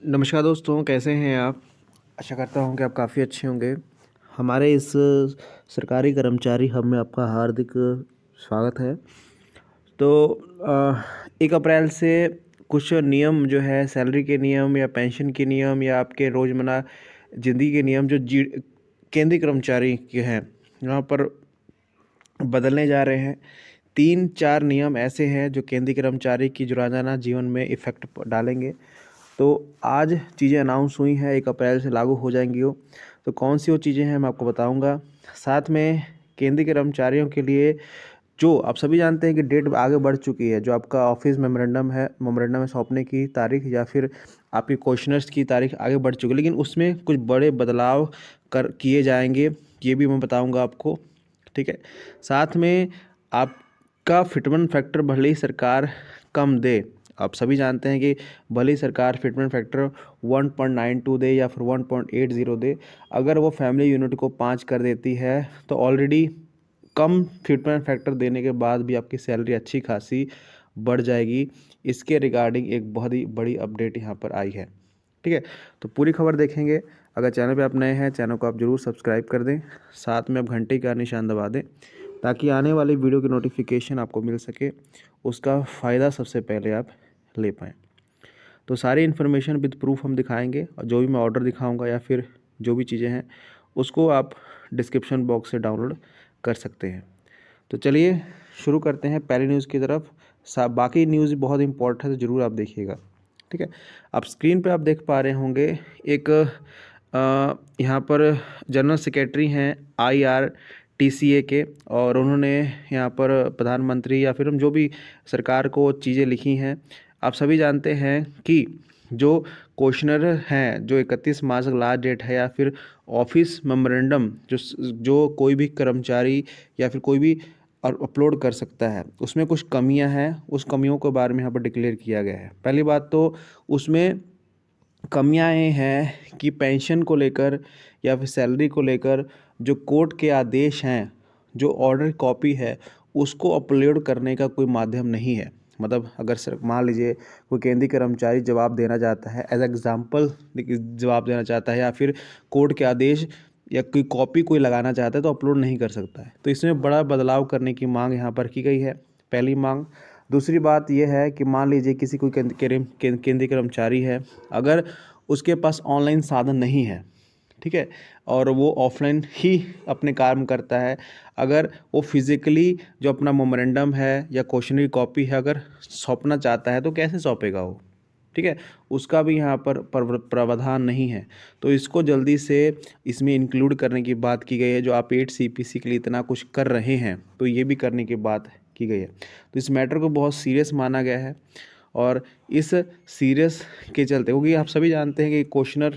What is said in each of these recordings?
नमस्कार दोस्तों, कैसे हैं आप? आशा करता हूँ कि आप काफ़ी अच्छे होंगे। हमारे इस सरकारी कर्मचारी हब में आपका हार्दिक स्वागत है। तो 1 अप्रैल से कुछ नियम जो है सैलरी के नियम या पेंशन के नियम या आपके रोज़मर्रा ज़िंदगी के नियम जो केंद्रीय कर्मचारी के हैं, यहाँ पर बदलने जा रहे हैं। 3-4 नियम ऐसे हैं जो केंद्रीय कर्मचारी की जो रोज़ाना जीवन में इफ़ेक्ट डालेंगे। तो आज चीज़ें अनाउंस हुई हैं, 1 अप्रैल से लागू हो जाएँगी वो। तो कौन-सी वो चीज़ें हैं मैं आपको बताऊँगा। साथ में केंद्रीय कर्मचारियों के लिए जो आप सभी जानते हैं कि डेट आगे बढ़ चुकी है, जो आपका ऑफ़िस मेमोरेंडम है सौंपने की तारीख या फिर आपके क्वेश्चनर्स की तारीख आगे बढ़ चुकी है। लेकिन उसमें कुछ बड़े बदलाव किए जाएँगे, ये भी मैं बताऊँगा आपको, ठीक है? साथ में आपका फिटमेंट फैक्टर भले ही सरकार कम दे, आप सभी जानते हैं कि भले ही सरकार फिटमेंट फैक्टर 1.92 दे या फिर 1.80 दे, अगर वो फैमिली यूनिट को 5 कर देती है तो ऑलरेडी कम फिटमेंट फैक्टर देने के बाद भी आपकी सैलरी अच्छी खासी बढ़ जाएगी। इसके रिगार्डिंग एक बहुत ही बड़ी अपडेट यहाँ पर आई है, ठीक है? तो पूरी खबर देखेंगे। अगर चैनल पे आप नए हैं, चैनल को आप ज़रूर सब्सक्राइब कर दें। साथ में आप घंटे का निशान दबा दें ताकि आने वाली वीडियो की नोटिफिकेशन आपको मिल सके, उसका फ़ायदा सबसे पहले आप ले पाएँ। तो सारी इन्फॉर्मेशन विद प्रूफ हम दिखाएंगे और जो भी मैं ऑर्डर दिखाऊंगा या फिर जो भी चीज़ें हैं उसको आप डिस्क्रिप्शन बॉक्स से डाउनलोड कर सकते हैं। तो चलिए शुरू करते हैं पहली न्यूज़ की तरफ। बाकी न्यूज़ बहुत इंपॉर्टेंट है तो ज़रूर आप देखिएगा, ठीक है? आप स्क्रीन पे आप देख पा रहे होंगे एक यहाँ पर जनरल सेक्रेटरी हैं IRTCA के, और उन्होंने यहाँ पर प्रधानमंत्री या फिर हम जो भी सरकार को चीज़ें लिखी हैं। आप सभी जानते हैं कि जो क्वेश्चनर हैं, जो 31 मार्च तक लास्ट डेट है, या फिर ऑफिस मेमोरेंडम जो कोई भी कर्मचारी या फिर कोई भी अपलोड कर सकता है, उसमें कुछ कमियां हैं। उस कमियों के बारे में यहाँ पर डिक्लेयर किया गया है। पहली बात तो उसमें कमियां ये हैं कि पेंशन को लेकर या फिर सैलरी को लेकर जो कोर्ट के आदेश हैं, जो ऑर्डर कॉपी है, उसको अपलोड करने का कोई माध्यम नहीं है। मतलब अगर सर मान लीजिए कोई केंद्रीय कर्मचारी जवाब देना चाहता है, एज एग्जांपल जवाब देना चाहता है या फिर कोर्ट के आदेश या कोई कॉपी कोई लगाना चाहता है तो अपलोड नहीं कर सकता है। तो इसमें बड़ा बदलाव करने की मांग यहाँ पर की गई है, पहली मांग। दूसरी बात यह है कि मान लीजिए किसी कोई केंद्रीय कर्मचारी है, अगर उसके पास ऑनलाइन साधन नहीं है, ठीक है, और वो ऑफलाइन ही अपने काम करता है, अगर वो फिज़िकली जो अपना मेमोरेंडम है या क्वेश्चन की कॉपी है अगर सौंपना चाहता है तो कैसे सौंपेगा वो, ठीक है? उसका भी यहाँ पर प्रावधान नहीं है। तो इसको जल्दी से इसमें इंक्लूड करने की बात की गई है। जो आप 8 CPC के लिए इतना कुछ कर रहे हैं तो ये भी करने की बात की गई है। तो इस मैटर को बहुत सीरियस माना गया है, और इस सीरियस के चलते, क्योंकि आप सभी जानते हैं कि क्वेश्चनर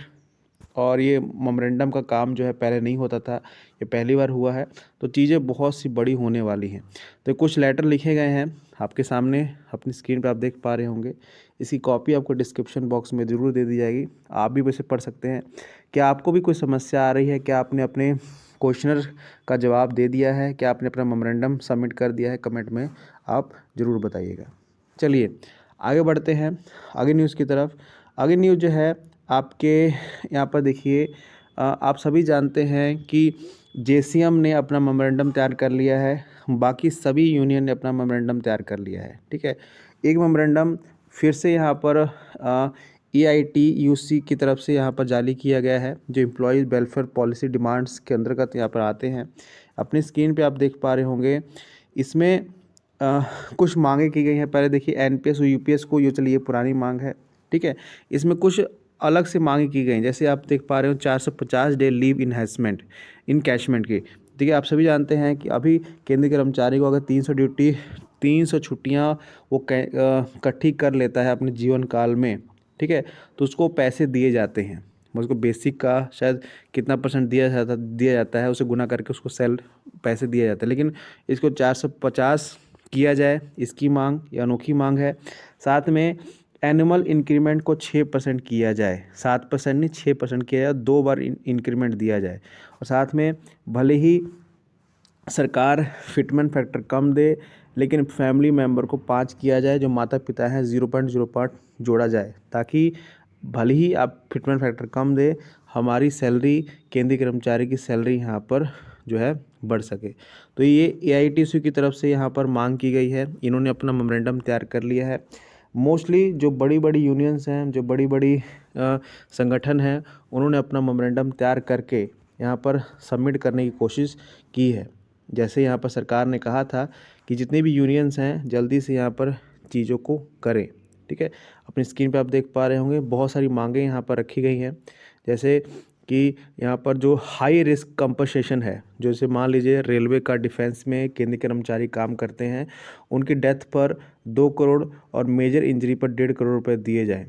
और ये मेमोरेंडम का काम जो है पहले नहीं होता था, ये पहली बार हुआ है, तो चीज़ें बहुत सी बड़ी होने वाली हैं। तो कुछ लेटर लिखे गए हैं आपके सामने, अपनी स्क्रीन पे आप देख पा रहे होंगे। इसकी कॉपी आपको डिस्क्रिप्शन बॉक्स में ज़रूर दे दी जाएगी, आप भी वैसे पढ़ सकते हैं। क्या आपको भी कोई समस्या आ रही है? क्या आपने अपने क्वेश्चनर का जवाब दे दिया है? क्या आपने अपना मेमोरेंडम सबमिट कर दिया है? कमेंट में आप ज़रूर बताइएगा। चलिए आगे बढ़ते हैं आगे न्यूज़ की तरफ। आगे न्यूज़ जो है आपके यहाँ पर देखिए, आप सभी जानते हैं कि JCM ने अपना मेमोरेंडम तैयार कर लिया है, बाकी सभी यूनियन ने अपना मेमोरेंडम तैयार कर लिया है, ठीक है? एक मेमोरेंडम फिर से यहाँ पर EITUC की तरफ से यहाँ पर जारी किया गया है, जो एम्प्लॉयज़ वेलफेयर पॉलिसी डिमांड्स के अंतर्गत यहाँ पर आते हैं। अपनी स्क्रीन पे आप देख पा रहे होंगे, इसमें कुछ मांगे की गई हैं। पहले देखिए NPS और UPS को, ये चलिए पुरानी मांग है, ठीक है? इसमें कुछ अलग से मांगे की गई, जैसे आप देख पा रहे हो 450 डे लीव इनकैशमेंट की। देखिए आप सभी जानते हैं कि अभी केंद्रीय कर्मचारी को अगर 300 छुट्टियां वो इकट्ठी कर लेता है अपने जीवन काल में, ठीक है, तो उसको पैसे दिए जाते हैं। उसको बेसिक का शायद कितना % दिया जाता है, उसे गुना करके उसको पैसे दिए जाते हैं। लेकिन इसको 450 किया जाए, इसकी मांग, ये अनोखी मांग है। साथ में एनुअल इंक्रीमेंट को 6% किया जाए, 7% नहीं 6% किया जाए, 2 बार इंक्रीमेंट दिया जाए। और साथ में भले ही सरकार फिटमेंट फैक्टर कम दे, लेकिन फैमिली मेम्बर को 5 किया जाए, जो माता पिता हैं 0.05 जोड़ा जाए, ताकि भले ही आप फिटमेंट फैक्टर कम दे, हमारी सैलरी, केंद्रीय कर्मचारी की सैलरी यहाँ पर जो है बढ़ सके। तो ये एआईटीसी की तरफ से यहाँ पर मांग की गई है। इन्होंने अपना मेमोरेंडम तैयार कर लिया है। मोस्टली जो बड़ी बड़ी यूनियंस हैं, जो बड़ी बड़ी संगठन हैं, उन्होंने अपना मेमोरेंडम तैयार करके यहाँ पर सबमिट करने की कोशिश की है। जैसे यहाँ पर सरकार ने कहा था कि जितने भी यूनियंस हैं जल्दी से यहाँ पर चीज़ों को करें। ठीक है, अपनी स्क्रीन पे आप देख पा रहे होंगे बहुत सारी मांगें यहाँ पर रखी गई हैं। जैसे कि यहाँ पर जो हाई रिस्क कंपनसेशन है, जैसे मान लीजिए रेलवे का डिफेंस में केंद्रीय कर्मचारी काम करते हैं, उनकी डेथ पर 2 करोड़ और मेजर इंजरी पर 1.5 करोड़ रुपए दिए जाएँ।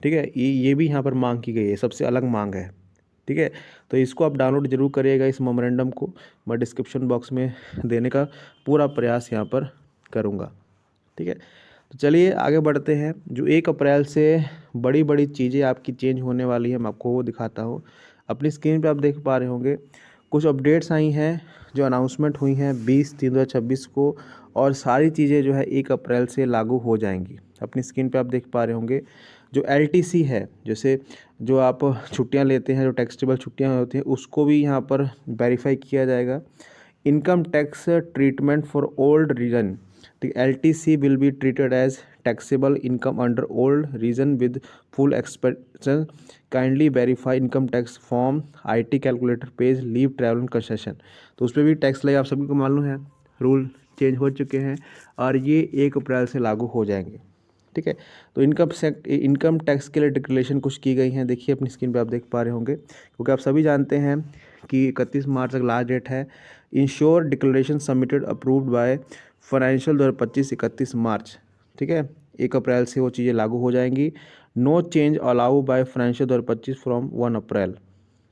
ठीक है, ये भी यहाँ पर मांग की गई है, सबसे अलग मांग है। ठीक है, तो इसको आप डाउनलोड जरूर करिएगा, इस मेमोरेंडम को मैं डिस्क्रिप्शन बॉक्स में देने का पूरा प्रयास यहाँ पर करूँगा। ठीक है, तो चलिए आगे बढ़ते हैं। जो 1 अप्रैल से बड़ी बड़ी चीज़ें आपकी चेंज होने वाली है, मैं आपको वो दिखाता हूँ। अपनी स्क्रीन पे आप देख पा रहे होंगे कुछ अपडेट्स आई हैं जो अनाउंसमेंट हुई हैं 20/3/2026 को, और सारी चीज़ें जो है 1 अप्रैल से लागू हो जाएंगी। अपनी स्क्रीन पे आप देख पा रहे होंगे जो एलटीसी है, जैसे जो आप छुट्टियां लेते हैं, जो टैक्सेबल छुट्टियां होती हैं, उसको भी यहाँ पर वेरीफाई किया जाएगा। Income tax treatment for old regime, LTC will be treated as taxable income under old region with full expenses. Kindly verify income tax form, IT calculator page, leave travel and concession। तो उस पर भी tax लगे, आप सभी को मालूम है, रूल चेंज हो चुके हैं और ये 1 अप्रैल से लागू हो जाएंगे। ठीक है, तो इनकम टैक्स के लिए डिक्लेरेशन कुछ की गई हैं। देखिए अपनी स्क्रीन पे आप देख पा रहे होंगे, क्योंकि आप सभी जानते हैं कि 31 मार्च तक लास्ट डेट है। Ensure declaration submitted approved by financial 2025 31 मार्च। ठीक है, 1 अप्रैल से वो चीज़ें लागू हो जाएंगी। No change allow by financial 2025 from 1 April.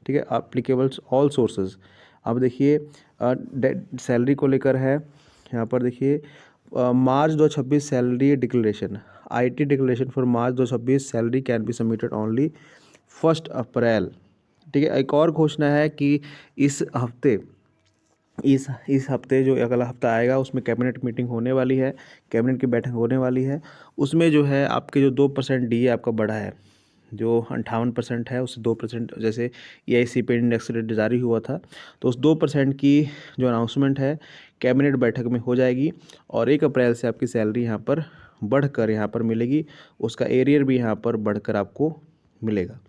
ठीक है, अप्लीकेबल्स ऑल सोर्सेज। अब देखिए सैलरी को लेकर है, यहाँ पर देखिए मार्च 2026 salary declaration, IT declaration for March 2026 salary can be submitted only 1 April. ठीक है, एक और घोषणा है कि इस हफ्ते इस हफ्ते जो अगला हफ्ता आएगा उसमें कैबिनेट मीटिंग होने वाली है, कैबिनेट की बैठक होने वाली है। उसमें जो है आपके जो 2% DA आपका बढ़ा है, जो 58% है उससे 2%, जैसे EIC पे इंडेक्स रेट जारी हुआ था, तो उस 2% की जो अनाउंसमेंट है कैबिनेट बैठक में हो जाएगी और 1 अप्रैल से आपकी सैलरी यहाँ पर बढ़कर यहाँ पर मिलेगी, उसका एरियर भी यहाँ पर बढ़कर आपको मिलेगा।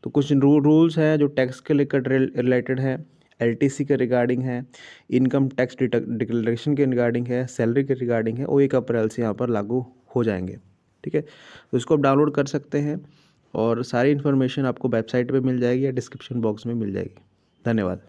तो कुछ रूल्स हैं जो टैक्स के लेकर रिलेटेड है, LTC के रिगार्डिंग है, इनकम टैक्स डिक्लेरेशन के रिगार्डिंग है, सैलरी के रिगार्डिंग है, वो 1 अप्रैल से यहाँ पर लागू हो जाएंगे। ठीक है, तो इसको आप डाउनलोड कर सकते हैं और सारी इन्फॉर्मेशन आपको वेबसाइट पे मिल जाएगी या डिस्क्रिप्शन बॉक्स में मिल जाएगी। धन्यवाद।